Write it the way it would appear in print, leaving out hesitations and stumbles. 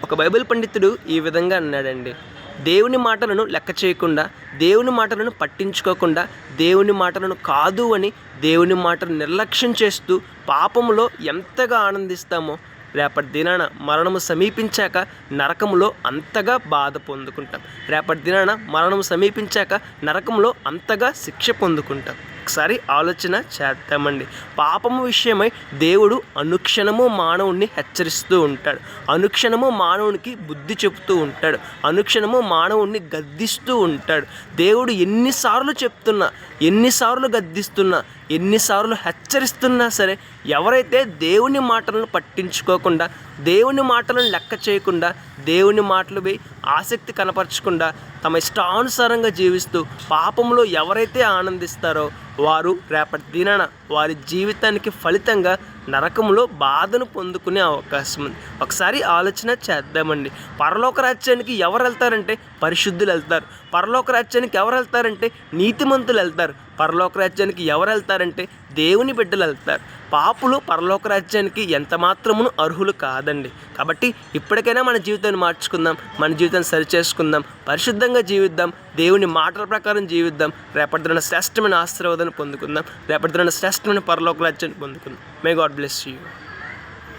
ఒక బైబిల్ పండితుడు ఈ విధంగా అన్నాడండి. దేవుని మాటలను లెక్క చేయకుండా, దేవుని మాటలను పట్టించుకోకుండా, దేవుని మాటలను కాదు అని దేవుని మాటను నిర్లక్ష్యం చేస్తూ పాపములో ఎంతగా ఆనందిస్తామో రేపటి దినాన మరణము సమీపించాక నరకములో అంతగా బాధ పొందుకుంటాం. రేపటి దినాన మరణము సమీపించాక నరకంలో అంతగా శిక్ష పొందుకుంటాం. ఒకసారి ఆలోచన చేద్దామండి. పాపము విషయమై దేవుడు అనుక్షణము మానవుణ్ణి హెచ్చరిస్తూ ఉంటాడు. అనుక్షణము మానవునికి బుద్ధి చెబుతూ ఉంటాడు. అనుక్షణము మానవుణ్ణి గద్దిస్తూ ఉంటాడు. దేవుడు ఎన్నిసార్లు చెప్తున్నా, ఎన్నిసార్లు గద్దిస్తున్నా, ఎన్నిసార్లు హెచ్చరిస్తున్నా సరే ఎవరైతే దేవుని మాటలను పట్టించుకోకుండా, దేవుని మాటలను లెక్క చేయకుండా, దేవుని మాటలపై ఆసక్తి కనపరచకుండా తమ ఇష్టానుసారంగా జీవిస్తూ పాపంలో ఎవరైతే ఆనందిస్తారో వారు రేపటి దినాన వారి జీవితానికి ఫలితంగా నరకంలో బాధను పొందుకునే అవకాశం ఉంది. ఒకసారి ఆలోచన చేద్దామండి. పరలోక రాజ్యానికి ఎవరు వెళ్తారంటే పరిశుద్ధులు వెళ్తారు. పరలోక రాజ్యానికి ఎవరు వెళ్తారంటే నీతిమంతులు వెళ్తారు. పరలోక రాజ్యానికి ఎవరు వెళ్తారంటే దేవుని బిడ్డలు వెళ్తారు. పాపులు పరలోక రాజ్యానికి ఎంత మాత్రమును అర్హులు కాదండి. కాబట్టి ఇప్పటికైనా మన జీవితాన్ని మార్చుకుందాం, మన జీవితాన్ని సరిచేసుకుందాం, పరిశుద్ధంగా జీవిద్దాం, దేవుని మాటల ప్రకారం జీవిద్దాం. రేపటి దిన శ్రేష్టమైన ఆశీర్వాదాన్ని పొందుకుందాం. రేపటి దిన శ్రేష్టమైన పరలోక రాజ్యాన్ని పొందుకుందాం. May God bless you.